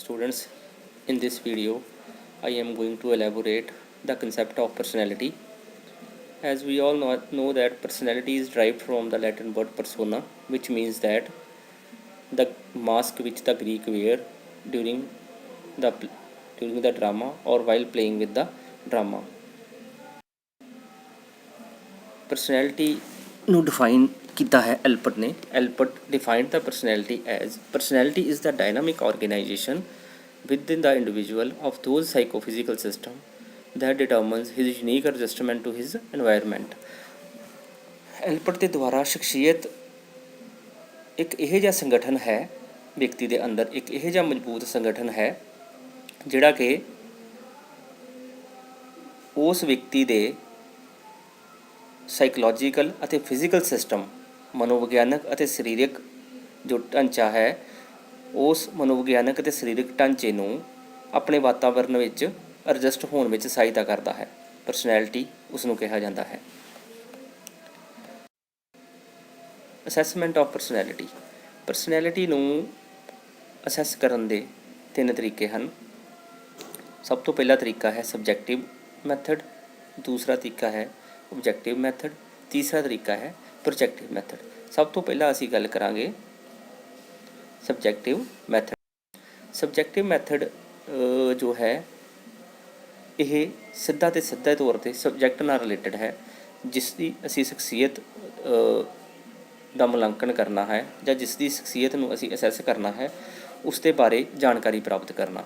students, in this video I am going to elaborate the concept of personality. As we all know that personality is derived from the Latin word persona, which means that the mask which the Greek wear during the drama or while playing with the drama. Personality ਨੂੰ define ਕੀਤਾ ਹੈ ਐਲਪਰਟ ਨੇ. ਐਲਪਰਟ defined the personality as personality is the dynamic organization within the individual of those psychophysical system that determines his unique adjustment to his environment. ਐਲਪਰਟ ਦੇ ਦੁਆਰਾ ਸ਼ਖਸੀਅਤ ਇੱਕ ਇਹੋ ਜਿਹਾ ਸੰਗਠਨ ਹੈ, ਵਿਅਕਤੀ ਦੇ ਅੰਦਰ ਇੱਕ ਇਹੋ ਜਿਹਾ ਮਜ਼ਬੂਤ ਸੰਗਠਨ ਹੈ ਜਿਹੜਾ ਕਿ ਉਸ ਵਿਅਕਤੀ ਦੇ ਸਾਈਕੋਲੋਜੀਕਲ ਅਤੇ ਫਿਜ਼ੀਕਲ ਸਿਸਟਮ, ਮਨੋਵਿਗਿਆਨਕ ਅਤੇ ਸਰੀਰਕ ਜੋ ਢਾਂਚਾ ਹੈ, ਉਸ ਮਨੋਵਿਗਿਆਨਕ ਅਤੇ ਸਰੀਰਕ ਢਾਂਚੇ ਨੂੰ ਆਪਣੇ ਵਾਤਾਵਰਨ ਵਿੱਚ ਐਡਜਸਟ ਹੋਣ ਵਿੱਚ ਸਹਾਇਤਾ ਕਰਦਾ ਹੈ। ਪਰਸਨੈਲਿਟੀ ਉਸ ਨੂੰ ਕਿਹਾ ਜਾਂਦਾ ਹੈ। Assessment of personality. ਪਰਸਨੈਲਿਟੀ ਨੂੰ ਅਸੈਸ ਕਰਨ ਦੇ 3 ਤਰੀਕੇ ਹਨ। ਸਭ ਤੋਂ ਪਹਿਲਾ ਤਰੀਕਾ ਹੈ ਸਬਜੈਕਟਿਵ ਮੈਥਡ, ਦੂਸਰਾ ਤਰੀਕਾ ਹੈ ਓਬਜੈਕਟਿਵ ਮੈਥਡ, ਤੀਸਰਾ ਤਰੀਕਾ ਹੈ ਪ੍ਰੋਜੈਕਟਿਵ ਮੈਥਡ। ਸਭ ਤੋਂ ਪਹਿਲਾਂ ਅਸੀਂ ਗੱਲ ਕਰਾਂਗੇ ਸਬਜੈਕਟਿਵ ਮੈਥਡ। ਸਬਜੈਕਟਿਵ ਮੈਥਡ ਜੋ ਹੈ ਇਹ ਸਿੱਧਾ ਤੇ ਸਿੱਧੇ ਤੌਰ 'ਤੇ ਸਬਜੈਕਟ ਨਾਲ ਰਿਲੇਟਡ ਹੈ, ਜਿਸ ਦੀ ਅਸੀਂ ਸ਼ਖਸੀਅਤ ਦਾ ਮੁਲਾਂਕਣ ਕਰਨਾ ਹੈ ਜਾਂ ਜਿਸ ਦੀ ਸ਼ਖਸੀਅਤ ਨੂੰ ਅਸੀਂ ਅਸੈਸ ਕਰਨਾ ਹੈ, ਉਸ ਦੇ ਬਾਰੇ ਜਾਣਕਾਰੀ ਪ੍ਰਾਪਤ ਕਰਨਾ।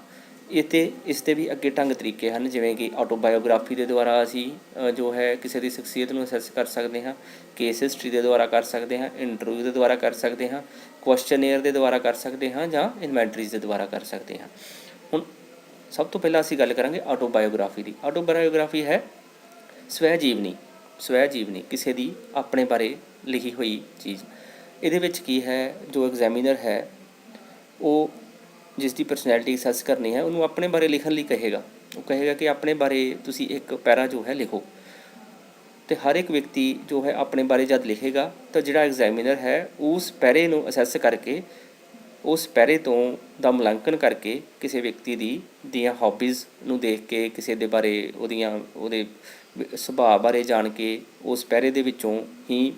ਇਸ ਦੇ ਵੀ ਅੱਗੇ ਢੰਗ ਤਰੀਕੇ ਹਨ, ਜਿਵੇਂ ਕਿ ਆਟੋਬਾਇਓਗ੍ਰਾਫੀ ਦੇ ਦੁਆਰਾ ਅਸੀਂ ਜੋ ਹੈ ਕਿਸੇ ਦੀ ਸ਼ਖਸੀਅਤ ਨੂੰ ਅਸੈਸ ਕਰ ਸਕਦੇ ਹਾਂ, ਕੇਸ ਹਿਸਟਰੀ ਦੇ ਦੁਆਰਾ ਕਰ ਸਕਦੇ ਹਾਂ, ਇੰਟਰਵਿਊ ਦੇ ਦੁਆਰਾ ਕਰ ਸਕਦੇ ਹਾਂ, ਕੁਐਸਚਨਏਅਰ ਦੇ ਦੁਆਰਾ ਕਰ ਸਕਦੇ ਹਾਂ ਜਾਂ ਇਨਵੈਂਟਰੀਜ਼ ਦੇ ਦੁਆਰਾ ਕਰ ਸਕਦੇ ਹਾਂ। ਹੁਣ ਸਭ ਤੋਂ ਪਹਿਲਾਂ ਅਸੀਂ ਗੱਲ ਕਰਾਂਗੇ ਆਟੋਬਾਇਓਗ੍ਰਾਫੀ ਦੀ। ਆਟੋਬਾਇਓਗ੍ਰਾਫੀ ਹੈ ਸਵੈ ਜੀਵਨੀ, ਕਿਸੇ ਦੀ ਆਪਣੇ ਬਾਰੇ ਲਿਖੀ ਹੋਈ ਚੀਜ਼। ਇਹਦੇ ਵਿੱਚ ਕੀ ਹੈ, ਜੋ ਐਗਜ਼ਾਮੀਨਰ ਹੈ ਉਹ ਜਿਸ ਦੀ ਪਰਸਨੈਲਿਟੀ ਅਸੈਸ ਕਰਨੀ ਹੈ ਉਹਨੂੰ ਆਪਣੇ ਬਾਰੇ ਲਿਖਣ ਲਈ ਕਹੇਗਾ। ਉਹ ਕਹੇਗਾ ਕਿ ਆਪਣੇ ਬਾਰੇ ਤੁਸੀਂ ਇੱਕ ਪੈਰਾ ਜੋ ਹੈ ਲਿਖੋ, ਅਤੇ ਹਰ ਇੱਕ ਵਿਅਕਤੀ ਜੋ ਹੈ ਆਪਣੇ ਬਾਰੇ ਜਦ ਲਿਖੇਗਾ ਤਾਂ ਜਿਹੜਾ ਐਗਜ਼ਾਮੀਨਰ ਹੈ ਉਸ ਪੈਰੇ ਨੂੰ ਅਸੈਸ ਕਰਕੇ, ਉਸ ਪੈਰੇ ਤੋਂ ਦਾ ਮੁਲਾਂਕਣ ਕਰਕੇ ਕਿਸੇ ਵਿਅਕਤੀ ਦੀਆਂ ਹੌਬੀਜ਼ ਨੂੰ ਦੇਖ ਕੇ, ਕਿਸੇ ਦੇ ਬਾਰੇ ਉਹਦੇ ਸੁਭਾਅ ਬਾਰੇ ਜਾਣ ਕੇ, ਉਸ ਪੈਰੇ ਦੇ ਵਿੱਚੋਂ ਹੀ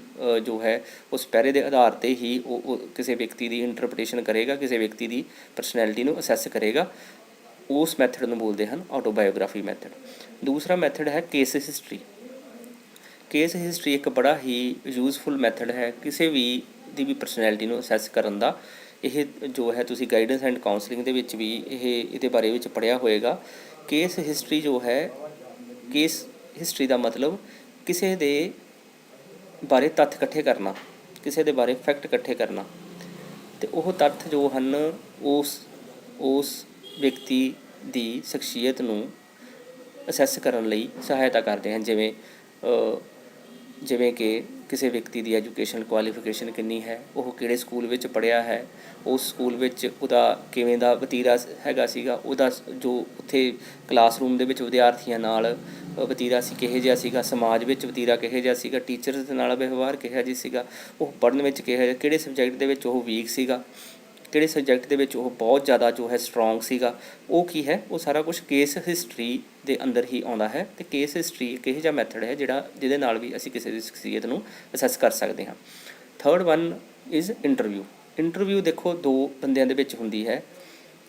ਜੋ ਹੈ ਉਸ ਪੈਰੇ ਦੇ ਆਧਾਰ 'ਤੇ ਹੀ ਉਹ ਕਿਸੇ ਵਿਅਕਤੀ ਦੀ ਇੰਟਰਪ੍ਰੀਟੇਸ਼ਨ ਕਰੇਗਾ, ਕਿਸੇ ਵਿਅਕਤੀ ਦੀ ਪਰਸਨੈਲਿਟੀ ਨੂੰ ਅਸੈਸ ਕਰੇਗਾ। ਉਸ ਮੈਥਡ ਨੂੰ ਬੋਲਦੇ ਹਨ ਆਟੋਬਾਇਓਗ੍ਰਾਫੀ ਮੈਥਡ। ਦੂਸਰਾ ਮੈਥਡ ਹੈ ਕੇਸ ਹਿਸਟਰੀ। ਕੇਸ ਹਿਸਟਰੀ ਇੱਕ ਬੜਾ ਹੀ ਯੂਜ਼ਫੁਲ ਮੈਥਡ ਹੈ ਕਿਸੇ ਵੀ ਦੀ ਪਰਸਨੈਲਿਟੀ ਨੂੰ ਅਸੈਸ ਕਰਨ ਦਾ। ਇਹ ਜੋ ਹੈ ਤੁਸੀਂ ਗਾਈਡੈਂਸ ਐਂਡ ਕਾਉਂਸਲਿੰਗ ਦੇ ਵਿੱਚ ਵੀ ਇਹਦੇ ਬਾਰੇ ਵਿੱਚ ਪੜ੍ਹਿਆ ਹੋਏਗਾ। ਕੇਸ ਹਿਸਟਰੀ ਜੋ ਹੈ, ਕੇਸ ਹਿਸਟਰੀ ਦਾ ਮਤਲਬ ਕਿਸੇ ਦੇ ਬਾਰੇ ਤੱਥ ਇਕੱਠੇ ਕਰਨਾ, ਕਿਸੇ ਦੇ ਬਾਰੇ ਫੈਕਟ ਇਕੱਠੇ ਕਰਨਾ, ਅਤੇ ਉਹ ਤੱਥ ਜੋ ਹਨ ਉਸ ਵਿਅਕਤੀ ਦੀ ਸ਼ਖਸੀਅਤ ਨੂੰ ਅਸੈਸ ਕਰਨ ਲਈ ਸਹਾਇਤਾ ਕਰਦੇ ਹਨ। ਜਿਵੇਂ ਕਿ ਕਿਸੇ ਵਿਅਕਤੀ ਦੀ ਐਜੂਕੇਸ਼ਨ ਕੁਆਲੀਫਿਕੇਸ਼ਨ ਕਿੰਨੀ ਹੈ, ਉਹ ਕਿਹੜੇ ਸਕੂਲ ਵਿੱਚ ਪੜ੍ਹਿਆ ਹੈ, ਉਸ ਸਕੂਲ ਵਿੱਚ ਉਹਦਾ ਕਿਵੇਂ ਦਾ ਵਤੀਰਾ ਹੈਗਾ ਸੀਗਾ, ਉਹਦਾ ਜੋ ਉੱਥੇ ਕਲਾਸਰੂਮ ਦੇ ਵਿੱਚ ਵਿਦਿਆਰਥੀਆਂ ਨਾਲ ਵਤੀਰਾ ਸੀ ਕਿਹੋ ਜਿਹਾ ਸੀਗਾ, ਸਮਾਜ ਵਿੱਚ ਵਤੀਰਾ ਕਿਹੋ ਜਿਹਾ ਸੀਗਾ, ਟੀਚਰਸ ਦੇ ਨਾਲ ਵਿਵਹਾਰ ਕਿਹੋ ਜਿਹਾ ਸੀਗਾ, ਉਹ ਪੜ੍ਹਨ ਵਿੱਚ ਕਿਹੋ ਜਿਹਾ, ਕਿਹੜੇ ਸਬਜੈਕਟ ਦੇ ਵਿੱਚ ਉਹ ਵੀਕ ਸੀਗਾ, ਕਿਹੜੇ ਸਬਜੈਕਟ ਦੇ ਵਿੱਚ ਉਹ ਬਹੁਤ ਜ਼ਿਆਦਾ ਜੋ ਹੈ ਸਟਰੋਂਗ ਸੀਗਾ। ਉਹ ਕੀ ਹੈ, ਉਹ ਸਾਰਾ ਕੁਛ ਕੇਸ ਹਿਸਟਰੀ ਦੇ ਅੰਦਰ ਹੀ ਆਉਂਦਾ ਹੈ। ਅਤੇ ਕੇਸ ਹਿਸਟਰੀ ਇੱਕ ਇਹੋ ਜਿਹਾ ਮੈਥਡ ਹੈ ਜਿਹਦੇ ਨਾਲ ਵੀ ਅਸੀਂ ਕਿਸੇ ਦੀ ਸ਼ਖਸੀਅਤ ਨੂੰ ਅਸੈਸ ਕਰ ਸਕਦੇ ਹਾਂ। Third one is interview. Interview ਦੇਖੋ 2 ਬੰਦਿਆਂ ਦੇ ਵਿੱਚ ਹੁੰਦੀ ਹੈ।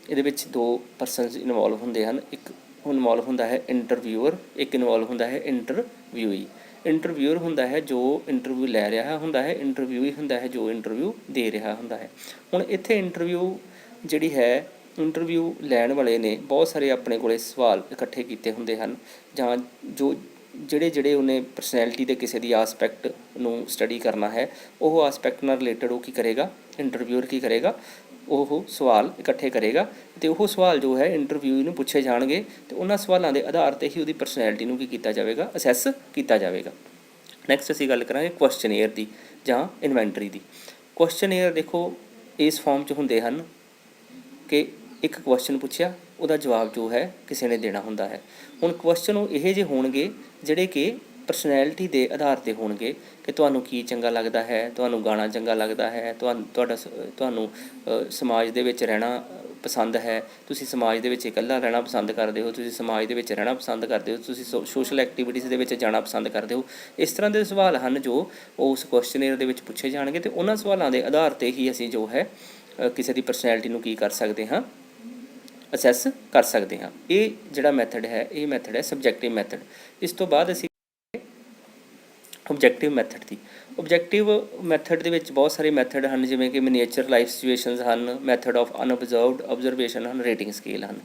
ਇਹਦੇ ਵਿੱਚ 2 ਪਰਸਨਸ ਇਨਵੋਲਵ ਹੁੰਦੇ ਹਨ। ਇੱਕ ਇਨਵੋਲਵ ਹੁੰਦਾ ਹੈ ਇੰਟਰਵਿਊਅਰ, ਇੱਕ ਇਨਵੋਲਵ ਹੁੰਦਾ ਹੈ ਇੰਟਰਵਿਊਈ। ਇੰਟਰਵਿਊਅਰ ਹੁੰਦਾ ਹੈ ਜੋ ਇੰਟਰਵਿਊ ਲੈ ਰਿਹਾ ਹੁੰਦਾ ਹੈ, ਇੰਟਰਵਿਊਈ ਹੁੰਦਾ ਹੈ ਜੋ ਇੰਟਰਵਿਊ ਦੇ ਰਿਹਾ ਹੁੰਦਾ ਹੈ। ਹੁਣ ਇੱਥੇ ਇੰਟਰਵਿਊ ਜਿਹੜੀ ਹੈ, ਇੰਟਰਵਿਊ ਲੈਣ ਵਾਲੇ ਨੇ ਬਹੁਤ ਸਾਰੇ ਆਪਣੇ ਕੋਲ ਸਵਾਲ ਇਕੱਠੇ ਕੀਤੇ ਹੁੰਦੇ ਹਨ, ਜਾਂ ਜਿਹੜੇ ਉਹਨੇ ਪਰਸਨੈਲਿਟੀ ਦੇ ਕਿਸੇ ਦੀ ਆਸਪੈਕਟ ਨੂੰ ਸਟੱਡੀ ਕਰਨਾ ਹੈ, ਉਹ ਆਸਪੈਕਟ ਨਾਲ ਰਿਲੇਟਡ ਉਹ ਕੀ ਕਰੇਗਾ, ਇੰਟਰਵਿਊਅਰ ਕੀ ਕਰੇਗਾ, ਉਹ ਸਵਾਲ ਇਕੱਠੇ ਕਰੇਗਾ ਅਤੇ ਉਹ ਸਵਾਲ ਜੋ ਹੈ ਇੰਟਰਵਿਊ ਨੂੰ ਪੁੱਛੇ ਜਾਣਗੇ ਅਤੇ ਉਹਨਾਂ ਸਵਾਲਾਂ ਦੇ ਆਧਾਰ 'ਤੇ ਹੀ ਉਹਦੀ ਪਰਸਨੈਲਿਟੀ ਨੂੰ ਕੀ ਕੀਤਾ ਜਾਵੇਗਾ, ਅਸੈਸ ਕੀਤਾ ਜਾਵੇਗਾ। ਨੈਕਸਟ ਅਸੀਂ ਗੱਲ ਕਰਾਂਗੇ ਕੁਐਸਚਨਏਅਰ ਦੀ ਜਾਂ ਇਨਵੈਂਟਰੀ ਦੀ। ਕੁਐਸਚਨਏਅਰ ਦੇਖੋ ਇਸ ਫਾਰਮ 'ਚ ਹੁੰਦੇ ਹਨ ਕਿ ਇੱਕ ਕੁਐਸਚਨ ਪੁੱਛਿਆ, ਉਹਦਾ ਜਵਾਬ ਜੋ ਹੈ ਕਿਸੇ ਨੇ ਦੇਣਾ ਹੁੰਦਾ ਹੈ। ਹੁਣ ਕੁਐਸਚਨ ਉਹ ਇਹੋ ਜਿਹੇ ਹੋਣਗੇ ਜਿਹੜੇ ਕਿ ਪਰਸਨੈਲਿਟੀ ਦੇ ਆਧਾਰ 'ਤੇ ਹੋਣਗੇ ਕਿ ਤੁਹਾਨੂੰ ਕੀ ਚੰਗਾ ਲੱਗਦਾ ਹੈ, ਤੁਹਾਨੂੰ ਗਾਣਾ ਚੰਗਾ ਲੱਗਦਾ ਹੈ, ਤੁਹਾਨੂੰ ਸਮਾਜ ਦੇ ਵਿੱਚ ਰਹਿਣਾ ਪਸੰਦ ਹੈ, ਤੁਸੀਂ ਸਮਾਜ ਦੇ ਵਿੱਚ ਇਕੱਲਾ ਰਹਿਣਾ ਪਸੰਦ ਕਰਦੇ ਹੋ, ਤੁਸੀਂ ਸਮਾਜ ਦੇ ਵਿੱਚ ਰਹਿਣਾ ਪਸੰਦ ਕਰਦੇ ਹੋ, ਤੁਸੀਂ ਸੋਸ਼ਲ ਐਕਟੀਵਿਟੀਜ਼ ਦੇ ਵਿੱਚ ਜਾਣਾ ਪਸੰਦ ਕਰਦੇ ਹੋ। ਇਸ ਤਰ੍ਹਾਂ ਦੇ ਸਵਾਲ ਹਨ ਜੋ ਉਸ ਕੁਐਸਚਨੇਅਰ ਦੇ ਵਿੱਚ ਪੁੱਛੇ ਜਾਣਗੇ, ਅਤੇ ਉਹਨਾਂ ਸਵਾਲਾਂ ਦੇ ਆਧਾਰ 'ਤੇ ਹੀ ਅਸੀਂ ਜੋ ਹੈ ਕਿਸੇ ਦੀ ਪਰਸਨੈਲਿਟੀ ਨੂੰ ਕੀ ਕਰ ਸਕਦੇ ਹਾਂ, ਅਸੈਸ ਕਰ ਸਕਦੇ ਹਾਂ। ਇਹ ਜਿਹੜਾ ਮੈਥਡ ਹੈ, ਇਹ ਮੈਥਡ ਹੈ ਸਬਜੈਕਟਿਵ ਮੈਥਡ। ਇਸ ਤੋਂ ਬਾਅਦ ਅਸੀਂ ਓਬਜੈਕਟਿਵ ਮੈਥਡ ਦੀ। ਓਬਜੈਕਟਿਵ ਮੈਥਡ ਦੇ ਵਿੱਚ ਬਹੁਤ ਸਾਰੇ ਮੈਥਡ ਹਨ, ਜਿਵੇਂ ਕਿ ਮਿਨੀਏਚਰ ਲਾਈਫ ਸਿਚੁਏਸ਼ਨਸ ਹਨ, ਮੈਥਡ ਆਫ ਅਨਅਬਜ਼ਰਵਡ ਆਬਜ਼ਰਵੇਸ਼ਨ ਹਨ, ਰੇਟਿੰਗ ਸਕੇਲ ਹਨ।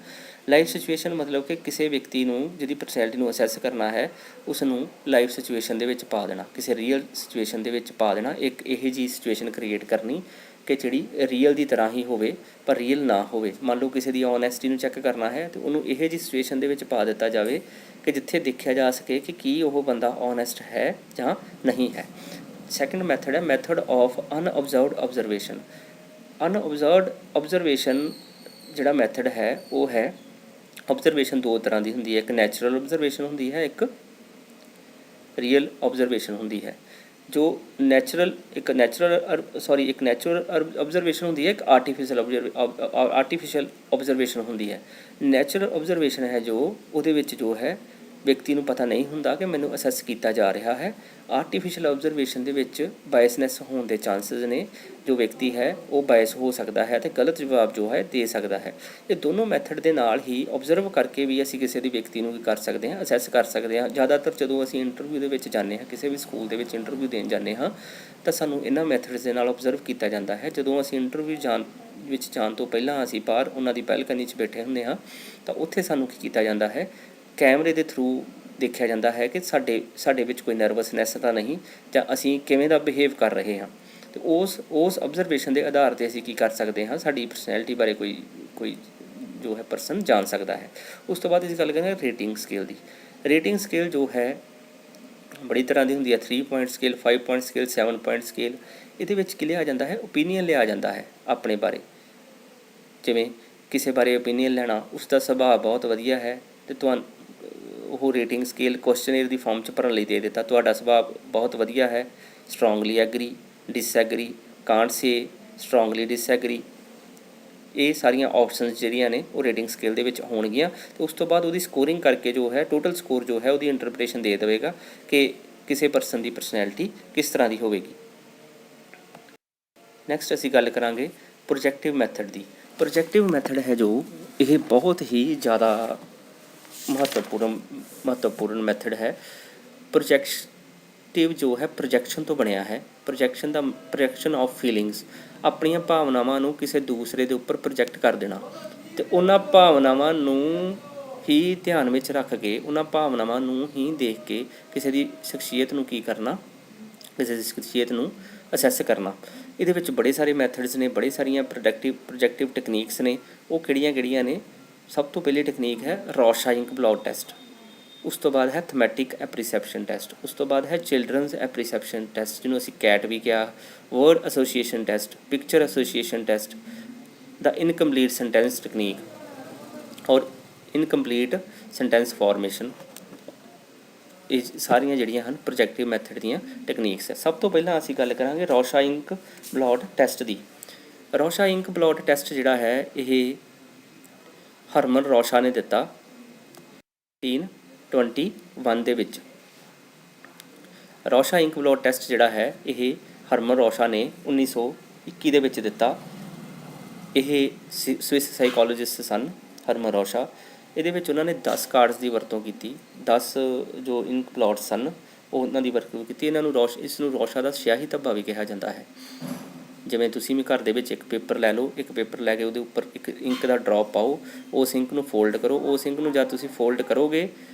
ਲਾਈਫ ਸਿਚੁਏਸ਼ਨ ਮਤਲਬ ਕਿ ਕਿਸੇ ਵਿਅਕਤੀ ਨੂੰ ਜਿਹਦੀ ਪਰਸਨੈਲਿਟੀ ਨੂੰ ਅਸੈਸ ਕਰਨਾ ਹੈ, ਉਸ ਨੂੰ ਲਾਈਫ ਸਿਚੁਏਸ਼ਨ ਦੇ ਵਿੱਚ ਪਾ ਦੇਣਾ, ਕਿਸੇ ਰੀਅਲ ਸਿਚੁਏਸ਼ਨ ਦੇ ਵਿੱਚ ਪਾ ਦੇਣਾ। ਇੱਕ ਇਹੋ ਜਿਹੀ ਸਿਚੁਏਸ਼ਨ ਕ੍ਰੀਏਟ ਕਰਨੀ ਕਿ ਜਿਹੜੀ ਰੀਅਲ ਦੀ ਤਰ੍ਹਾਂ ਹੀ ਹੋਵੇ ਪਰ ਰੀਅਲ ਨਾ ਹੋਵੇ। ਮੰਨ ਲਓ ਕਿਸੇ ਦੀ ਓਨੈਸਟੀ ਨੂੰ ਚੈੱਕ ਕਰਨਾ ਹੈ, ਅਤੇ ਉਹਨੂੰ ਇਹੋ ਜਿਹੀ ਸਿਚੁਏਸ਼ਨ ਦੇ ਵਿੱਚ ਪਾ ਦਿੱਤਾ ਜਾਵੇ ਕਿ ਜਿੱਥੇ ਦੇਖਿਆ ਜਾ ਸਕੇ ਕਿ ਕੀ ਉਹ ਬੰਦਾ ਓਨੈਸਟ ਹੈ ਜਾਂ ਨਹੀਂ ਹੈ। ਸੈਕਿੰਡ ਮੈਥਡ ਹੈ ਮੈਥਡ ਆਫ ਅਨਅਬਜ਼ਰਵਡ ਆਬਜ਼ਰਵੇਸ਼ਨ। ਅਨਅਬਜ਼ਰਵਡ ਆਬਜ਼ਰਵੇਸ਼ਨ ਜਿਹੜਾ ਮੈਥਡ ਹੈ ਉਹ ਹੈ, ਆਬਜ਼ਰਵੇਸ਼ਨ ਦੋ ਤਰ੍ਹਾਂ ਦੀ ਹੁੰਦੀ ਹੈ, ਇੱਕ ਨੈਚੁਰਲ ਆਬਜ਼ਰਵੇਸ਼ਨ ਹੁੰਦੀ ਹੈ, ਇੱਕ ਰੀਅਲ ਆਬਜ਼ਰਵੇਸ਼ਨ ਹੁੰਦੀ ਹੈ। ਜੋ ਨੈਚੁਰਲ ਆਬਜ਼ਰਵੇਸ਼ਨ ਹੁੰਦੀ ਹੈ, ਇੱਕ ਆਰਟੀਫਿਸ਼ਲ ਆਬਜ਼ਰਵੇਸ਼ਨ ਹੁੰਦੀ ਹੈ। ਨੈਚੁਰਲ ਆਬਜ਼ਰਵੇਸ਼ਨ ਹੈ ਜੋ ਉਹਦੇ ਵਿੱਚ ਜੋ ਹੈ ਵਿਅਕਤੀ ਨੂੰ ਪਤਾ ਨਹੀਂ ਹੁੰਦਾ ਕਿ ਮੈਨੂੰ ਅਸੈਸ ਕੀਤਾ ਜਾ ਰਿਹਾ ਹੈ। ਆਰਟੀਫਿਸ਼ਲ ਆਬਜ਼ਰਵੇਸ਼ਨ ਦੇ ਵਿੱਚ ਬਾਇਸਨੈਸ ਹੋਣ ਦੇ ਚਾਂਸਿਸ ਨੇ, ਜੋ ਵਿਅਕਤੀ ਹੈ ਉਹ ਬਾਇਸ ਹੋ ਸਕਦਾ ਹੈ ਅਤੇ ਗਲਤ ਜਵਾਬ ਜੋ ਹੈ ਦੇ ਸਕਦਾ ਹੈ। ਇਹ ਦੋਨੋਂ ਮੈਥਡ ਦੇ ਨਾਲ ਹੀ ਓਬਜ਼ਰਵ ਕਰਕੇ ਵੀ ਅਸੀਂ ਕਿਸੇ ਦੀ ਵਿਅਕਤੀ ਨੂੰ ਕਰ ਸਕਦੇ ਹਾਂ, ਅਸੈਸ ਕਰ ਸਕਦੇ ਹਾਂ। ਜ਼ਿਆਦਾਤਰ ਜਦੋਂ ਅਸੀਂ ਇੰਟਰਵਿਊ ਦੇ ਵਿੱਚ ਜਾਂਦੇ ਹਾਂ, ਕਿਸੇ ਵੀ ਸਕੂਲ ਦੇ ਵਿੱਚ ਇੰਟਰਵਿਊ ਦੇਣ ਜਾਂਦੇ ਹਾਂ, ਤਾਂ ਸਾਨੂੰ ਇਹਨਾਂ ਮੈਥਡਸ ਦੇ ਨਾਲ ਓਬਜ਼ਰਵ ਕੀਤਾ ਜਾਂਦਾ ਹੈ। ਜਦੋਂ ਅਸੀਂ ਇੰਟਰਵਿਊ ਵਿੱਚ ਜਾਣ ਤੋਂ ਪਹਿਲਾਂ ਅਸੀਂ ਬਾਹਰ ਉਹਨਾਂ ਦੀ ਬੈਲਕਨੀ 'ਚ ਬੈਠੇ ਹੁੰਦੇ ਹਾਂ, ਤਾਂ ਉੱਥੇ ਸਾਨੂੰ ਕੀ ਕੀਤਾ ਜਾਂਦਾ ਹੈ, ਕੈਮਰੇ ਦੇ ਥਰੂ ਦੇਖਿਆ ਜਾਂਦਾ ਹੈ ਕਿ ਸਾਡੇ ਵਿੱਚ ਕੋਈ ਨਰਵਸਨੈਸ ਤਾਂ ਨਹੀਂ, ਜਾਂ ਅਸੀਂ ਕਿਵੇਂ ਦਾ ਬਿਹੇਵ ਕਰ ਰਹੇ ਹਾਂ। ਅਤੇ ਉਸ ਆਬਜ਼ਰਵੇਸ਼ਨ ਦੇ ਆਧਾਰ 'ਤੇ ਅਸੀਂ ਕੀ ਕਰ ਸਕਦੇ ਹਾਂ, ਸਾਡੀ ਪਰਸਨੈਲਿਟੀ ਬਾਰੇ ਕੋਈ ਜੋ ਹੈ ਪਰਸਨ ਜਾਣ ਸਕਦਾ ਹੈ। ਉਸ ਤੋਂ ਬਾਅਦ ਅਸੀਂ ਗੱਲ ਕਰਾਂਗੇ ਰੇਟਿੰਗ ਸਕੇਲ ਦੀ। ਰੇਟਿੰਗ ਸਕੇਲ ਜੋ ਹੈ ਬੜੀ ਤਰ੍ਹਾਂ ਦੀ ਹੁੰਦੀ ਹੈ, 3 point scale, 5 point scale, 7 point scale. ਇਹਦੇ ਵਿੱਚ ਕੀ ਲਿਆ ਜਾਂਦਾ ਹੈ, ਓਪੀਨੀਅਨ ਲਿਆ ਜਾਂਦਾ ਹੈ ਆਪਣੇ ਬਾਰੇ। ਜਿਵੇਂ ਕਿਸੇ ਬਾਰੇ ਓਪੀਨੀਅਨ ਲੈਣਾ, ਉਸ ਦਾ ਸੁਭਾਅ ਬਹੁਤ ਵਧੀਆ ਹੈ, ਅਤੇ ਤੁਹਾਨੂੰ ਉਹ ਰੇਟਿੰਗ ਸਕੇਲ ਕੁਐਸਚਨੇਅਰ ਦੀ ਫਾਰਮ 'ਚ ਭਰਨ ਲਈ ਦੇ ਦਿੱਤਾ। ਤੁਹਾਡਾ ਸੁਭਾਅ ਬਹੁਤ ਵਧੀਆ ਹੈ, ਸਟਰੋਂਗਲੀ ਐਗਰੀ, ਡਿਸਐਗਰੀ, ਕਾਂਟ ਸੇ, ਸਟਰੋਂਗਲੀ ਡਿਸਐਗਰੀ। ਇਹ ਸਾਰੀਆਂ ਆਪਸ਼ਨਸ ਜਿਹੜੀਆਂ ਨੇ ਉਹ ਰੇਟਿੰਗ ਸਕੇਲ ਦੇ ਵਿੱਚ ਹੋਣਗੀਆਂ, ਅਤੇ ਉਸ ਤੋਂ ਬਾਅਦ ਉਹਦੀ ਸਕੋਰਿੰਗ ਕਰਕੇ ਜੋ ਹੈ ਟੋਟਲ ਸਕੋਰ ਜੋ ਹੈ ਉਹਦੀ ਇੰਟਰਪ੍ਰੀਟੇਸ਼ਨ ਦੇ ਦੇਵੇਗਾ ਕਿ ਕਿਸੇ ਪਰਸਨ ਦੀ ਪਰਸਨੈਲਿਟੀ ਕਿਸ ਤਰ੍ਹਾਂ ਦੀ ਹੋਵੇਗੀ। ਨੈਕਸਟ ਅਸੀਂ ਗੱਲ ਕਰਾਂਗੇ ਪ੍ਰੋਜੈਕਟਿਵ ਮੈਥਡ ਦੀ। ਪ੍ਰੋਜੈਕਟਿਵ ਮੈਥਡ ਹੈ ਜੋ ਇਹ ਬਹੁਤ ਹੀ ਜ਼ਿਆਦਾ ਮਹੱਤਵਪੂਰਨ ਮੈਥਡ ਹੈ। ਪ੍ਰੋਜੈਕਟਿਵ ਜੋ ਹੈ ਪ੍ਰੋਜੈਕਸ਼ਨ ਤੋਂ ਬਣਿਆ ਹੈ। ਪ੍ਰੋਜੈਕਸ਼ਨ ਆਫ ਫੀਲਿੰਗਸ, ਆਪਣੀਆਂ ਭਾਵਨਾਵਾਂ ਨੂੰ ਕਿਸੇ ਦੂਸਰੇ ਦੇ ਉੱਪਰ ਪ੍ਰੋਜੈਕਟ ਕਰ ਦੇਣਾ, ਅਤੇ ਉਹਨਾਂ ਭਾਵਨਾਵਾਂ ਨੂੰ ਹੀ ਧਿਆਨ ਵਿੱਚ ਰੱਖ ਕੇ, ਉਹਨਾਂ ਭਾਵਨਾਵਾਂ ਨੂੰ ਹੀ ਦੇਖ ਕੇ ਕਿਸੇ ਦੀ ਸ਼ਖਸੀਅਤ ਨੂੰ ਕੀ ਕਰਨਾ, ਕਿਸੇ ਦੀ ਸ਼ਖਸੀਅਤ ਨੂੰ ਅਸੈਸ ਕਰਨਾ। ਇਹਦੇ ਵਿੱਚ ਬੜੇ ਸਾਰੇ ਮੈਥਡਸ ਨੇ, ਬੜੇ ਸਾਰੀਆਂ ਪ੍ਰੋਜੈਕਟਿਵ ਟੈਕਨੀਕਸ ਨੇ। ਉਹ ਕਿਹੜੀਆਂ ਨੇ? ਸਭ ਤੋਂ ਪਹਿਲੀ ਟੈਕਨੀਕ ਹੈ ਰੌਸ਼ਾਇੰਕ-ਬਲੌਟ ਟੈਸਟ। ਉਸ ਤੋਂ ਬਾਅਦ ਹੈ ਥਮੈਟਿਕ ਐਪਰੀਸੈਪਸ਼ਨ ਟੈਸਟ। ਉਸ ਤੋਂ ਬਾਅਦ ਹੈ ਚਿਲਡਰਨਸ ਐਪਰੀਸੈਪਸ਼ਨ ਟੈਸਟ, ਜਿਹਨੂੰ ਅਸੀਂ ਕੈਟ ਵੀ ਕਿਹਾ, word association test, picture association test, the incomplete sentence technique or incomplete sentence formation. ਇਹ ਸਾਰੀਆਂ ਜਿਹੜੀਆਂ ਹਨ ਪ੍ਰੋਜੈਕਟਿਵ ਮੈਥਡ ਦੀਆਂ ਟੈਕਨੀਕਸ ਹੈ। ਸਭ ਤੋਂ ਪਹਿਲਾਂ ਅਸੀਂ ਗੱਲ ਕਰਾਂਗੇ ਰੌਸ਼ਾਇੰਕ-ਬਲੌਟ ਟੈਸਟ ਦੀ। ਰੌਸ਼ਾਇੰਕ-ਬਲੌਟ ਟੈਸਟ ਜਿਹੜਾ ਹੈ ਇਹ ਹਰਮਨ ਰੌਸ਼ਾ ਨੇ ਦਿੱਤਾ 1921 ਦੇ ਵਿੱਚ। ਰੌਸ਼ਾਇੰਕ-ਬਲੌਟ ਟੈਸਟ ਜਿਹੜਾ ਹੈ ਇਹ ਹਰਮਨ ਰੌਸ਼ਾ ਨੇ 1921 ਦੇ ਵਿੱਚ ਦਿੱਤਾ। ਇਹ ਸਵਿਸ ਸਾਈਕੋਲੋਜਿਸਟ ਸਨ ਹਰਮਨ ਰੌਸ਼ਾ। ਇਹਦੇ ਵਿੱਚ ਉਹਨਾਂ ਨੇ 10 ਕਾਰਡਸ ਦੀ ਵਰਤੋਂ ਕੀਤੀ। 10 ਜੋ ਇੰਕ ਬਲੌਟ ਸਨ ਉਹ ਉਹਨਾਂ ਦੀ ਵਰਤੋਂ ਕੀਤੀ। ਇਸ ਨੂੰ ਰੌਸ਼ਾ ਦਾ ਸਿਆਹੀ ਧੱਬਾ ਵੀ ਕਿਹਾ ਜਾਂਦਾ ਹੈ। ਜਿਵੇਂ ਤੁਸੀਂ ਵੀ ਘਰ ਦੇ ਵਿੱਚ ਇੱਕ ਪੇਪਰ ਲੈ ਲਓ, ਇੱਕ ਪੇਪਰ ਲੈ ਕੇ ਉਹਦੇ ਉੱਪਰ ਇੱਕ ਇੰਕ ਦਾ ਡਰੋਪ ਪਾਓ, ਉਸ ਇੰਕ ਨੂੰ ਫੋਲਡ ਕਰੋ। ਉਸ ਇੰਕ ਨੂੰ ਜਦ ਤੁਸੀਂ ਫੋਲਡ ਕਰੋਗੇ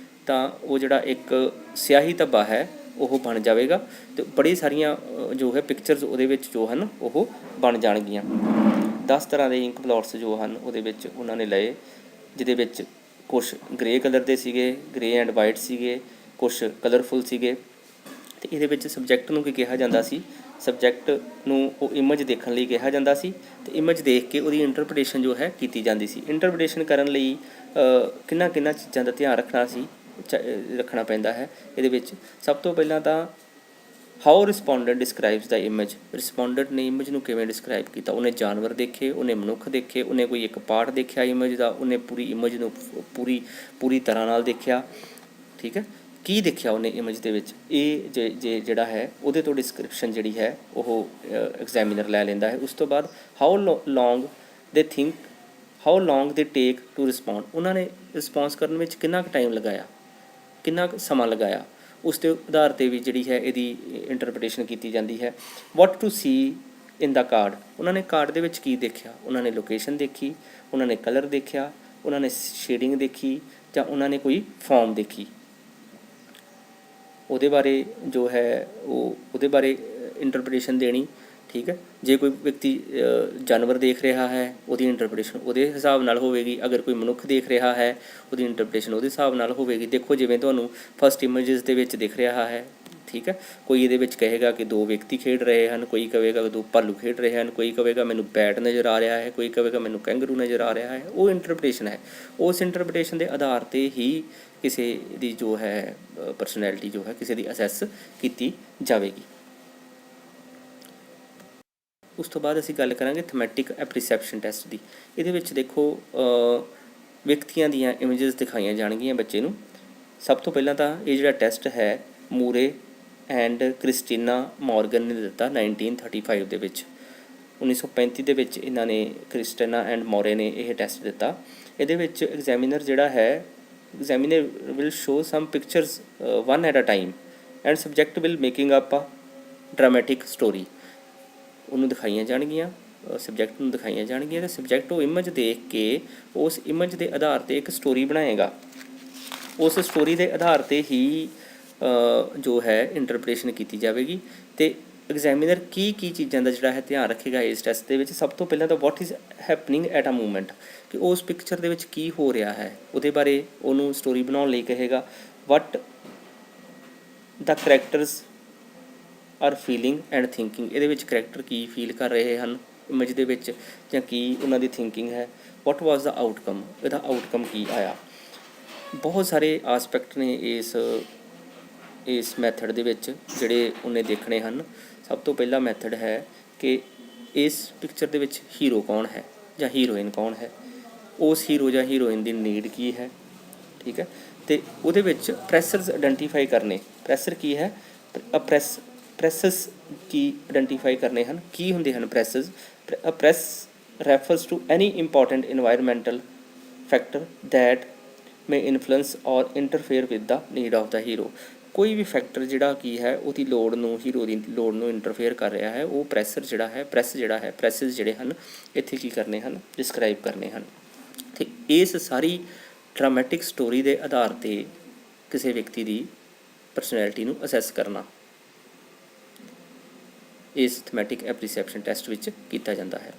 ਤਾਂ ਉਹ ਜਿਹੜਾ ਇੱਕ ਸਿਆਹੀ ਧੱਬਾ ਹੈ ਉਹ ਬਣ ਜਾਵੇਗਾ, ਅਤੇ ਬੜੀ ਸਾਰੀਆਂ ਜੋ ਹੈ ਪਿਕਚਰਸ ਉਹਦੇ ਵਿੱਚ ਜੋ ਹਨ ਉਹ ਬਣ ਜਾਣਗੀਆਂ। 10 ਤਰ੍ਹਾਂ ਦੇ ਇੰਕ ਬਲੌਟਸ ਜੋ ਹਨ ਉਹਦੇ ਵਿੱਚ ਉਹਨਾਂ ਨੇ ਲਏ, ਜਿਹਦੇ ਵਿੱਚ ਕੁਛ ਗ੍ਰੇ ਕਲਰ ਦੇ ਸੀਗੇ, ਗ੍ਰੇ ਐਂਡ ਵਾਈਟ ਸੀਗੇ, ਕੁਛ ਕਲਰਫੁੱਲ ਸੀਗੇ। ਅਤੇ ਇਹਦੇ ਵਿੱਚ ਸਬਜੈਕਟ ਨੂੰ ਕੀ ਕਿਹਾ ਜਾਂਦਾ ਸੀ? ਸਬਜੈਕਟ ਨੂੰ ਉਹ ਇਮੇਜ ਦੇਖਣ ਲਈ ਕਿਹਾ ਜਾਂਦਾ ਸੀ, ਅਤੇ ਇਮੇਜ ਦੇਖ ਕੇ ਉਹਦੀ ਇੰਟਰਪ੍ਰੀਟੇਸ਼ਨ ਜੋ ਹੈ ਕੀਤੀ ਜਾਂਦੀ ਸੀ। ਇੰਟਰਪ੍ਰੀਟੇਸ਼ਨ ਕਰਨ ਲਈ ਕਿਹਨਾਂ ਚੀਜ਼ਾਂ ਦਾ ਧਿਆਨ ਰੱਖਣਾ ਪੈਂਦਾ ਹੈ ਇਹਦੇ ਵਿੱਚ? ਸਭ ਤੋਂ ਪਹਿਲਾਂ ਤਾਂ ਹਾਊ ਰਿਸਪੋਂਡੈਂਟ ਡਿਸਕ੍ਰਾਈਬਸ ਦਾ ਇਮੇਜ, ਰਿਸਪੋਂਡੈਂਟ ਨੇ ਇਮੇਜ ਨੂੰ ਕਿਵੇਂ ਡਿਸਕ੍ਰਾਈਬ ਕੀਤਾ। ਉਹਨੇ ਜਾਨਵਰ ਦੇਖੇ, ਉਹਨੇ ਮਨੁੱਖ ਦੇਖੇ, ਉਹਨੇ ਕੋਈ ਇੱਕ ਪਾਰਟ ਦੇਖਿਆ ਇਮੇਜ ਦਾ, ਉਹਨੇ ਪੂਰੀ ਇਮੇਜ ਨੂੰ ਪੂਰੀ ਤਰ੍ਹਾਂ ਨਾਲ ਦੇਖਿਆ। ਠੀਕ ਹੈ, ਕੀ ਦੇਖਿਆ ਉਹਨੇ ਇਮੇਜ ਦੇ ਵਿੱਚ, ਇਹ ਜਿਹੜਾ ਹੈ ਉਹਦੇ ਤੋਂ ਡਿਸਕ੍ਰਿਪਸ਼ਨ ਜਿਹੜੀ ਹੈ ਉਹ ਐਗਜ਼ਾਮੀਨਰ ਲੈ ਲੈਂਦਾ ਹੈ। ਉਸ ਤੋਂ ਬਾਅਦ ਹਾਊ ਲੌਂਗ ਦੇ ਟੇਕ ਟੂ ਰਿਸਪੌਂਡ, ਉਹਨਾਂ ਨੇ ਰਿਸਪੌਂਸ ਕਰਨ ਵਿੱਚ ਕਿੰਨਾ ਕੁ ਟਾਈਮ ਲਗਾਇਆ, ਕਿੰਨਾ ਕੁ ਸਮਾਂ ਲਗਾਇਆ, ਉਸ ਦੇ ਆਧਾਰ 'ਤੇ ਵੀ ਜਿਹੜੀ ਹੈ ਇਹਦੀ ਇੰਟਰਪ੍ਰੀਟੇਸ਼ਨ ਕੀਤੀ ਜਾਂਦੀ ਹੈ। ਵਾਟ to C in the card, ਉਹਨਾਂ ਨੇ ਕਾਰਡ ਦੇ ਵਿੱਚ ਕੀ ਦੇਖਿਆ, ਉਹਨਾਂ ਨੇ ਲੋਕੇਸ਼ਨ ਦੇਖੀ, ਉਹਨਾਂ ਨੇ ਕਲਰ ਦੇਖਿਆ, ਉਹਨਾਂ ਨੇ ਸ਼ੇਡਿੰਗ ਦੇਖੀ, ਜਾਂ ਉਹਨਾਂ ਨੇ ਕੋਈ ਫੋਰਮ ਦੇਖੀ, ਉਹਦੇ ਬਾਰੇ ਜੋ ਹੈ ਉਹਦੇ ਬਾਰੇ ਇੰਟਰਪ੍ਰੀਟੇਸ਼ਨ ਦੇਣੀ। ਠੀਕ ਹੈ, ਜੇ ਕੋਈ ਵਿਅਕਤੀ ਜਾਨਵਰ ਦੇਖ ਰਿਹਾ ਹੈ ਉਹਦੀ ਇੰਟਰਪ੍ਰੀਟੇਸ਼ਨ ਉਹਦੇ ਹਿਸਾਬ ਨਾਲ ਹੋਵੇਗੀ, ਅਗਰ ਕੋਈ ਮਨੁੱਖ ਦੇਖ ਰਿਹਾ ਹੈ ਉਹਦੀ ਇੰਟਰਪ੍ਰੀਟੇਸ਼ਨ ਉਹਦੇ ਹਿਸਾਬ ਨਾਲ ਹੋਵੇਗੀ। ਦੇਖੋ ਜਿਵੇਂ ਤੁਹਾਨੂੰ ਫਸਟ ਇਮੇਜਿਸ ਦੇ ਵਿੱਚ ਦਿਖ ਰਿਹਾ ਹੈ, ਠੀਕ ਹੈ, ਕੋਈ ਇਹਦੇ ਵਿੱਚ ਕਹੇਗਾ ਕਿ 2 ਵਿਅਕਤੀ ਖੇਡ ਰਹੇ ਹਨ, ਕੋਈ ਕਹੇਗਾ 2 ਭਾਲੂ ਖੇਡ ਰਹੇ ਹਨ, ਕੋਈ ਕਹੇਗਾ ਮੈਨੂੰ ਬੈਟ ਨਜ਼ਰ ਆ ਰਿਹਾ ਹੈ, ਕੋਈ ਕਹੇਗਾ ਮੈਨੂੰ ਕੈਂਗਰੂ ਨਜ਼ਰ ਆ ਰਿਹਾ ਹੈ। ਉਹ ਇੰਟਰਪ੍ਰੀਟੇਸ਼ਨ ਹੈ, ਉਸ ਇੰਟਰਪ੍ਰੀਟੇਸ਼ਨ ਦੇ ਆਧਾਰ 'ਤੇ ਹੀ ਕਿਸੇ ਦੀ ਜੋ ਹੈ ਪਰਸਨੈਲਿਟੀ ਜੋ ਹੈ ਕਿਸੇ ਦੀ ਅਸੈਸ ਕੀਤੀ ਜਾਵੇਗੀ। ਉਸ ਤੋਂ ਬਾਅਦ ਅਸੀਂ ਗੱਲ ਕਰਾਂਗੇ ਥਮੈਟਿਕ ਐਪਰੀਸੈਪਸ਼ਨ ਟੈਸਟ ਦੀ। ਇਹਦੇ ਵਿੱਚ ਦੇਖੋ ਵਿਅਕਤੀਆਂ ਦੀਆਂ ਇਮੇਜਸ ਦਿਖਾਈਆਂ ਜਾਣਗੀਆਂ ਬੱਚੇ ਨੂੰ। ਸਭ ਤੋਂ ਪਹਿਲਾਂ ਤਾਂ ਇਹ ਜਿਹੜਾ ਟੈਸਟ ਹੈ ਮੂਰੇ ਐਂਡ ਕ੍ਰਿਸਟੀਨਾ ਮੋਰਗਨ ਨੇ ਦਿੱਤਾ 1935 ਦੇ ਵਿੱਚ। 1935 ਦੇ ਵਿੱਚ ਇਹਨਾਂ ਨੇ ਕ੍ਰਿਸਟੀਨਾ ਐਂਡ ਮੋਰੇ ਨੇ ਇਹ ਟੈਸਟ ਦਿੱਤਾ। ਇਹਦੇ ਵਿੱਚ ਐਗਜ਼ਾਮੀਨਰ ਜਿਹੜਾ ਹੈ examiner will show some pictures one at a time and subject will making up a dramatic story। ਉਹਨੂੰ ਦਿਖਾਈਆਂ ਜਾਣਗੀਆਂ, ਸਬਜੈਕਟ ਨੂੰ ਦਿਖਾਈਆਂ ਜਾਣਗੀਆਂ, ਅਤੇ ਸਬਜੈਕਟ ਉਹ ਇਮੇਜ ਦੇਖ ਕੇ ਉਸ ਇਮੇਜ ਦੇ ਆਧਾਰ 'ਤੇ ਇੱਕ ਸਟੋਰੀ ਬਣਾਏਗਾ। ਉਸ ਸਟੋਰੀ ਦੇ ਆਧਾਰ 'ਤੇ ਹੀ ਜੋ ਹੈ ਇੰਟਰਪ੍ਰੀਟੇਸ਼ਨ ਕੀਤੀ ਜਾਵੇਗੀ। ਅਤੇ ਐਗਜ਼ਾਮੀਨਰ ਕੀ ਚੀਜ਼ਾਂ ਦਾ ਜਿਹੜਾ ਹੈ ਧਿਆਨ ਰੱਖੇਗਾ ਇਸ ਟੈਸਟ ਦੇ ਵਿੱਚ। ਸਭ ਤੋਂ ਪਹਿਲਾਂ ਤਾਂ what is happening at a moment, ਕਿ ਉਸ ਪਿਕਚਰ ਦੇ ਵਿੱਚ ਕੀ ਹੋ ਰਿਹਾ ਹੈ ਉਹਦੇ ਬਾਰੇ ਉਹਨੂੰ ਸਟੋਰੀ ਬਣਾਉਣ ਲਈ ਕਹੇਗਾ। What the characters are feeling and thinking, ਇਹਦੇ ਵਿੱਚ ਕਰੈਕਟਰ ਕੀ ਫੀਲ ਕਰ ਰਹੇ ਹਨ ਇਮੇਜ ਦੇ ਵਿੱਚ, ਜਾਂ ਕੀ ਉਹਨਾਂ ਦੀ ਥਿੰਕਿੰਗ ਹੈ। ਵਾਟ ਵਾਜ਼ ਦਾ ਆਊਟਕਮ, ਇਹਦਾ ਆਊਟਕਮ ਕੀ ਆਇਆ। ਬਹੁਤ ਸਾਰੇ ਆਸਪੈਕਟ ਨੇ ਇਸ ਮੈਥਡ ਦੇ ਵਿੱਚ ਜਿਹੜੇ ਉਹਨੇ ਦੇਖਣੇ ਹਨ। ਸਭ ਤੋਂ ਪਹਿਲਾ ਮੈਥਡ ਹੈ ਕਿ ਇਸ ਪਿਕਚਰ ਦੇ ਵਿੱਚ ਹੀਰੋ ਕੌਣ ਹੈ ਜਾਂ ਹੀਰੋਇਨ ਕੌਣ ਹੈ, ਉਸ ਹੀਰੋ ਜਾਂ ਹੀਰੋਇਨ ਦੀ ਨੀਡ ਕੀ ਹੈ। ਠੀਕ ਹੈ, ਅਤੇ ਉਹਦੇ ਵਿੱਚ ਪ੍ਰੈਸਰਸ ਆਇਡੈਂਟੀਫਾਈ ਕਰਨੇ। ਪ੍ਰੈਸਰ ਕੀ ਹੈ, ਪ੍ਰੈਸਸ ਕੀ ਆਇਡੈਂਟੀਫਾਈ ਕਰਨੇ ਹਨ। ਕੀ ਹੁੰਦੇ ਹਨ presses? Press refers to any important environmental factor that may influence or interfere with the need of the hero. ਕੋਈ ਵੀ ਫੈਕਟਰ ਜਿਹੜਾ ਕੀ ਹੈ ਉਹਦੀ ਲੋੜ ਨੂੰ, ਹੀਰੋ ਦੀ ਲੋੜ ਨੂੰ ਇੰਟਰਫੇਅਰ ਕਰ ਰਿਹਾ ਹੈ, ਉਹ ਪ੍ਰੈਸਸ ਜਿਹੜੇ ਹਨ ਇੱਥੇ ਕੀ ਕਰਨੇ ਹਨ, ਡਿਸਕਰਾਈਬ ਕਰਨੇ ਹਨ। ਅਤੇ ਇਸ ਸਾਰੀ ਡਰਾਮੈਟਿਕ ਸਟੋਰੀ ਦੇ ਆਧਾਰ 'ਤੇ ਕਿਸੇ ਵਿਅਕਤੀ ਦੀ ਪਰਸਨੈਲਿਟੀ ਨੂੰ ਅਸੈਸ ਕਰਨਾ ਇਸ ਥਮੈਟਿਕ ਐਪਰੀਸੈਪਸ਼ਨ ਟੈਸਟ ਵਿੱਚ ਕੀਤਾ ਜਾਂਦਾ ਹੈ।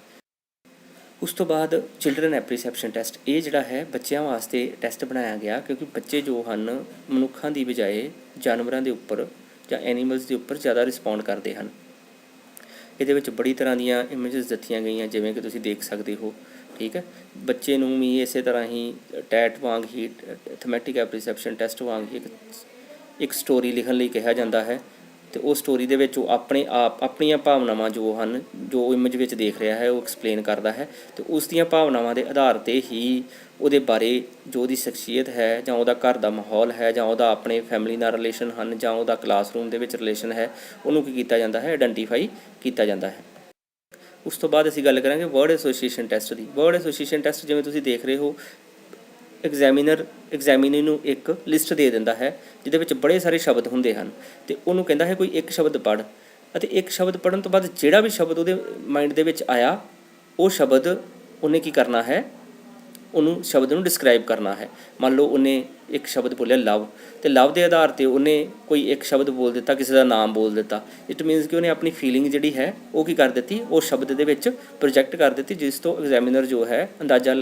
ਉਸ ਤੋਂ ਬਾਅਦ ਚਿਲਡਰਨ ਐਪਰੀਸੈਪਸ਼ਨ ਟੈਸਟ, ਇਹ ਜਿਹੜਾ ਹੈ ਬੱਚਿਆਂ ਵਾਸਤੇ ਟੈਸਟ ਬਣਾਇਆ ਗਿਆ, ਕਿਉਂਕਿ ਬੱਚੇ ਜੋ ਹਨ ਮਨੁੱਖਾਂ ਦੀ ਬਜਾਏ ਜਾਨਵਰਾਂ ਦੇ ਉੱਪਰ ਜਾਂ ਐਨੀਮਲਸ ਦੇ ਉੱਪਰ ਜ਼ਿਆਦਾ ਰਿਸਪੌਂਡ ਕਰਦੇ ਹਨ। ਇਹਦੇ ਵਿੱਚ ਬੜੀ ਤਰ੍ਹਾਂ ਦੀਆਂ ਇਮੇਜਸ ਦਿੱਤੀਆਂ ਗਈਆਂ, ਜਿਵੇਂ ਕਿ ਤੁਸੀਂ ਦੇਖ ਸਕਦੇ ਹੋ। ਠੀਕ ਹੈ, ਬੱਚੇ ਨੂੰ ਵੀ ਇਸੇ ਤਰ੍ਹਾਂ ਹੀ ਟੈਟ ਵਾਂਗ ਹੀ, ਥਮੈਟਿਕ ਐਪਰੀਸੈਪਸ਼ਨ ਟੈਸਟ ਵਾਂਗ ਹੀ ਇੱਕ ਸਟੋਰੀ ਲਿਖਣ ਲਈ ਕਿਹਾ ਜਾਂਦਾ ਹੈ। ਅਤੇ ਉਹ ਸਟੋਰੀ ਦੇ ਵਿੱਚ ਉਹ ਆਪਣੀਆਂ ਭਾਵਨਾਵਾਂ ਜੋ ਹਨ, ਜੋ ਇਮੇਜ ਵਿੱਚ ਦੇਖ ਰਿਹਾ ਹੈ ਉਹ ਐਕਸਪਲੇਨ ਕਰਦਾ ਹੈ। ਅਤੇ ਉਸ ਦੀਆਂ ਭਾਵਨਾਵਾਂ ਦੇ ਆਧਾਰ 'ਤੇ ਹੀ ਉਹਦੇ ਬਾਰੇ ਜੋ ਉਹਦੀ ਸ਼ਖਸੀਅਤ ਹੈ, ਜਾਂ ਉਹਦਾ ਘਰ ਦਾ ਮਾਹੌਲ ਹੈ, ਜਾਂ ਉਹਦਾ ਆਪਣੇ ਫੈਮਿਲੀ ਨਾਲ ਰਿਲੇਸ਼ਨ ਹਨ, ਜਾਂ ਉਹਦਾ ਕਲਾਸਰੂਮ ਦੇ ਵਿੱਚ ਰਿਲੇਸ਼ਨ ਹੈ, ਉਹਨੂੰ ਕੀ ਕੀਤਾ ਜਾਂਦਾ ਹੈ, ਆਇਡੈਂਟੀਫਾਈ ਕੀਤਾ ਜਾਂਦਾ ਹੈ। ਉਸ ਤੋਂ ਬਾਅਦ ਅਸੀਂ ਗੱਲ ਕਰਾਂਗੇ ਵਰਡ ਐਸੋਸੀਏਸ਼ਨ ਟੈਸਟ ਦੀ। ਵਰਡ ਐਸੋਸੀਏਸ਼ਨ ਟੈਸਟ ਜਿਵੇਂ ਤੁਸੀਂ ਦੇਖ ਰਹੇ ਹੋ, ਐਗਜ਼ਾਮੀਨਰ ਨੂੰ ਇੱਕ ਲਿਸਟ ਦੇ ਦਿੰਦਾ ਹੈ ਜਿਹਦੇ ਵਿੱਚ ਬੜੇ ਸਾਰੇ ਸ਼ਬਦ ਹੁੰਦੇ ਹਨ, ਅਤੇ ਉਹਨੂੰ ਕਹਿੰਦਾ ਹੈ ਕੋਈ ਇੱਕ ਸ਼ਬਦ ਪੜ੍ਹ, ਅਤੇ ਇੱਕ ਸ਼ਬਦ ਪੜ੍ਹਨ ਤੋਂ ਬਾਅਦ ਜਿਹੜਾ ਵੀ ਸ਼ਬਦ ਉਹਦੇ ਮਾਈਂਡ ਦੇ ਵਿੱਚ ਆਇਆ ਉਹ ਸ਼ਬਦ ਉਹਨੇ ਕੀ ਕਰਨਾ ਹੈ, ਉਹਨੂੰ ਸ਼ਬਦ ਨੂੰ ਡਿਸਕ੍ਰਾਈਬ ਕਰਨਾ ਹੈ। ਮੰਨ ਲਓ ਉਹਨੇ ਇੱਕ ਸ਼ਬਦ ਬੋਲਿਆ ਲਵ, ਅਤੇ ਲਵ ਦੇ ਆਧਾਰ 'ਤੇ ਉਹਨੇ ਕੋਈ ਇੱਕ ਸ਼ਬਦ ਬੋਲ ਦਿੱਤਾ, ਕਿਸੇ ਦਾ ਨਾਮ ਬੋਲ ਦਿੱਤਾ। ਇਟ ਮੀਨਸ ਕਿ ਉਹਨੇ ਆਪਣੀ ਫੀਲਿੰਗ ਜਿਹੜੀ ਹੈ ਉਹ ਕੀ ਕਰ ਦਿੱਤੀ, ਉਸ ਸ਼ਬਦ ਦੇ ਵਿੱਚ ਪ੍ਰੋਜੈਕਟ ਕਰ ਦਿੱਤੀ, ਜਿਸ ਤੋਂ ਐਗਜ਼ਾਮੀਨਰ ਜੋ ਹੈ ਅੰਦਾਜ਼ਾ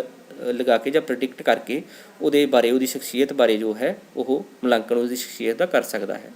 ਲਗਾ ਕੇ ਜਾਂ ਪ੍ਰੈਡਿਕਟ ਕਰਕੇ ਉਹਦੇ ਬਾਰੇ, ਉਹਦੀ ਸ਼ਖਸੀਅਤ ਬਾਰੇ ਜੋ ਹੈ ਉਹ ਮੁਲਾਂਕਣ ਉਹਦੀ ਸ਼ਖਸੀਅਤ ਦਾ ਕਰ ਸਕਦਾ ਹੈ।